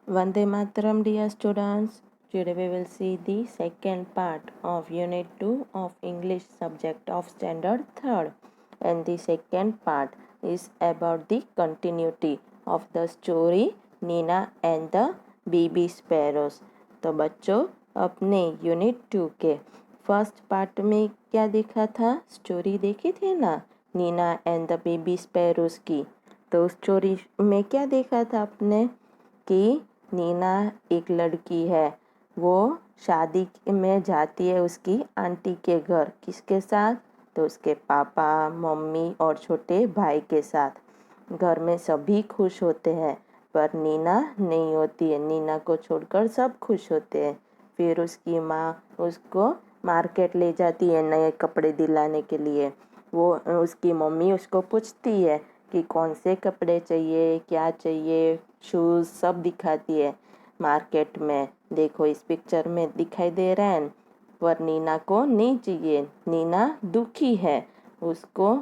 Vande Mataram, dear students. Today we will see the second part of Unit 2 of English subject of Standard 3rd. And the second part is about the continuity of the story Nina and the Baby Sparrows. तो बच्चों अपने unit 2 के first part में क्या देखा था? Story देखी थी ना, Nina and the baby sparrows की। तो स्टोरी में क्या देखा था आपने कि नीना एक लड़की है, वो शादी में जाती है उसकी आंटी के घर। किसके साथ? तो उसके पापा, मम्मी और छोटे भाई के साथ। घर में सभी खुश होते हैं, पर नीना नहीं होती है। नीना को छोड़कर सब खुश होते हैं। फिर उसकी माँ उसको मार्केट ले जाती है नए कपड़े दिलाने के लिए। वो उसकी मम्मी उसको पूछती है कि कौन से कपड़े चाहिए, क्या चाहिए, शूज़ सब दिखाती है मार्केट में। देखो इस पिक्चर में दिखाई दे रहा है, पर नीना को नहीं चाहिए। नीना दुखी है, उसको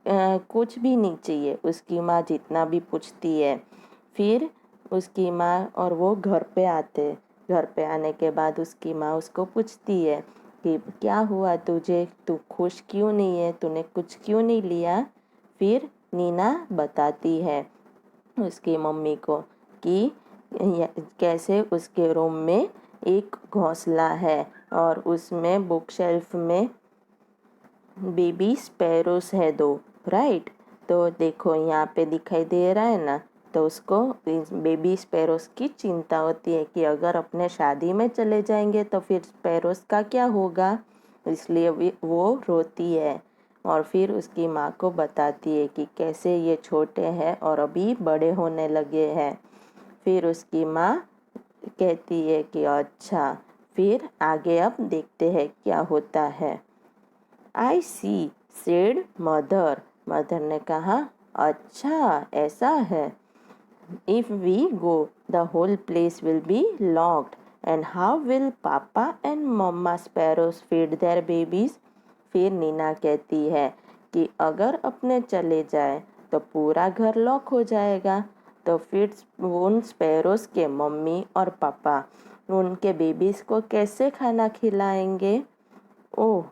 कुछ भी नहीं चाहिए। उसकी माँ जितना भी पूछती है। फिर उसकी माँ और वो घर पे आते। घर पे आने के बाद उसकी माँ उसको पूछती है कि क्या हुआ तुझे, तू खुश क्यों नहीं है, तूने कुछ क्यों नहीं लिया? फिर नीना बताती है उसकी मम्मी को कि कैसे उसके रूम में एक घोंसला है और उसमें बुक शेल्फ में बेबी स्पैरोस है 2, राइट। तो देखो यहाँ पे दिखाई दे रहा है ना, तो उसको बेबी स्पैरोस की चिंता होती है कि अगर अपने शादी में चले जाएंगे तो फिर स्पैरोस का क्या होगा, इसलिए वो रोती है। और फिर उसकी माँ को बताती है कि कैसे ये छोटे हैं और अभी बड़े होने लगे हैं। फिर उसकी माँ कहती है कि अच्छा, फिर आगे अब देखते हैं क्या होता है। I see said mother. Mother ने कहा अच्छा ऐसा है। If we go the whole place will be locked and how will papa and mama sparrows feed their babies. फिर नीना कहती है कि अगर अपने चले जाए तो पूरा घर लॉक हो जाएगा, तो फिर उन स्पैरोज के मम्मी और पापा उनके बेबीज को कैसे खाना खिलाएंगे? ओह,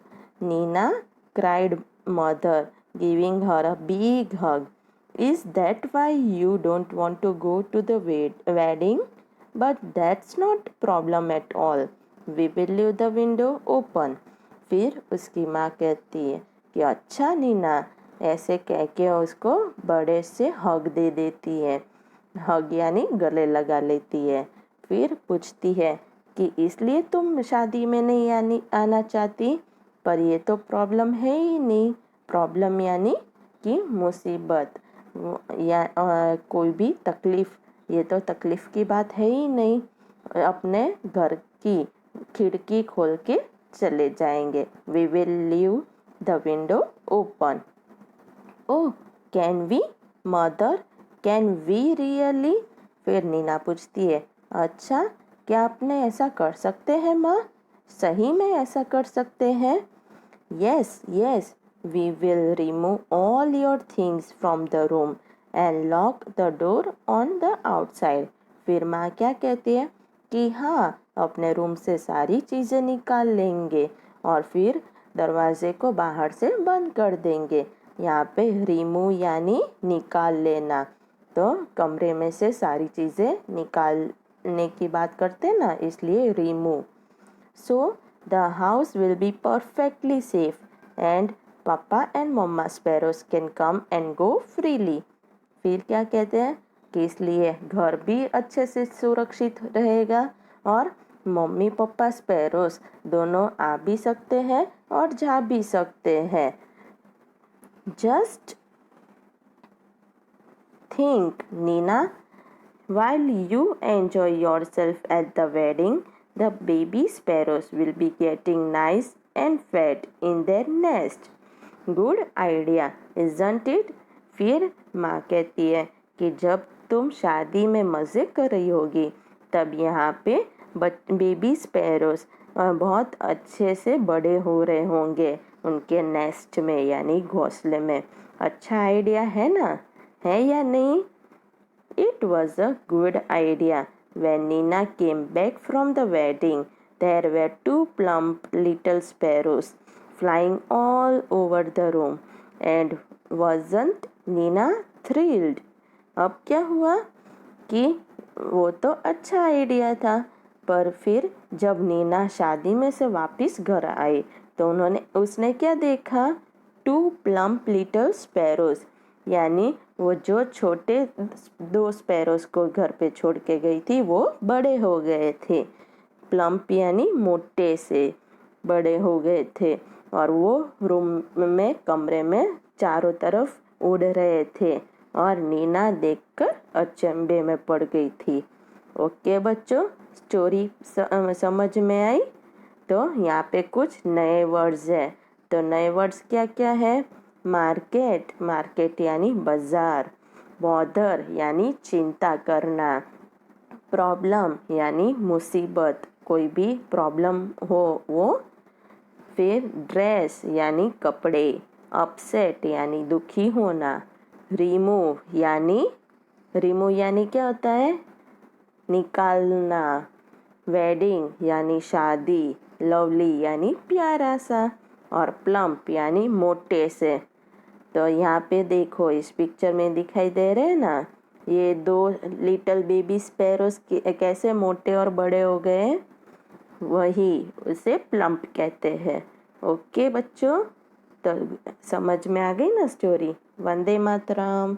Nina, cried mother, giving her a big hug. Is that why you don't want to go to the wedding? But that's not problem at all. We will leave the window open. फिर उसकी माँ कहती है कि अच्छा नीना, ऐसे कह के उसको बड़े से हग दे देती है। हग यानी गले लगा लेती है। फिर पूछती है कि इसलिए तुम शादी में नहीं आना चाहती? पर ये तो प्रॉब्लम है ही नहीं। प्रॉब्लम यानी कि मुसीबत या कोई भी तकलीफ़, ये तो तकलीफ़ की बात है ही नहीं। अपने घर की खिड़की खोल के चले जाएंगे। We will leave the window open. Oh, can we mother, can we really? फिर नीना पूछती है अच्छा, क्या आपने ऐसा कर सकते हैं माँ? सही में ऐसा कर सकते हैं? Yes, yes, we will remove all your things from the room and lock the door on the outside. फिर माँ क्या कहती है कि हाँ, अपने रूम से सारी चीज़ें निकाल लेंगे और फिर दरवाजे को बाहर से बंद कर देंगे। यहाँ पे रिमूव यानी निकाल लेना, तो कमरे में से सारी चीज़ें निकालने की बात करते ना, इसलिए remove. So the house will be perfectly safe and Papa and Mama Sparrows can come and go freely. फिर क्या कहते हैं कि इसलिए घर भी अच्छे से सुरक्षित रहेगा और मम्मी पापा स्पैरोस दोनों आ भी सकते हैं और जा भी सकते हैं। Just think, Nina, while you enjoy yourself at the wedding, the baby sparrows will be getting nice and fat in their nest. Good idea, isn't it? फिर माँ कहती है कि जब तुम शादी में मज़े कर रही होगी, तब यहाँ पे बेबी स्पैरोस बहुत अच्छे से बड़े हो रहे होंगे उनके नेस्ट में यानी घोंसले में। अच्छा आइडिया है ना, है या नहीं? It was a good idea. When Nina came back from the wedding, there were two plump little sparrows flying all over the room. And wasn't Nina thrilled? अब क्या हुआ कि वो तो अच्छा आइडिया था, पर फिर जब नीना शादी में से वापस घर आई तो उसने क्या देखा? टू प्लम्प लिटिल स्पैरोज, यानी वो जो छोटे दो स्पैरोज को घर पे छोड़ के गई थी वो बड़े हो गए थे। प्लम्प यानी मोटे से बड़े हो गए थे और वो रूम में कमरे में चारों तरफ उड़ रहे थे और नीना देखकर अचंभे में पड़ गई थी। ओके बच्चों, स्टोरी समझ में आई? तो यहाँ पे कुछ नए वर्ड्स है। तो नए वर्ड्स क्या क्या है? मार्केट, मार्केट यानी बाजार। बॉदर यानी चिंता करना। प्रॉब्लम यानी मुसीबत, कोई भी प्रॉब्लम हो वो। फिर ड्रेस यानी कपड़े। अपसेट यानी दुखी होना। रिमूव यानी क्या होता है? निकालना। वेडिंग यानी शादी। लवली यानी प्यारा सा। और प्लम्प यानी मोटे से। तो यहाँ पे देखो, इस पिक्चर में दिखाई दे रहे हैं ना, ये दो लिटिल बेबी स्पैरोस कैसे मोटे और बड़े हो गए, वही उसे प्लम्प कहते हैं। ओके बच्चों, तो समझ में आ गई ना स्टोरी? वंदे मातरम।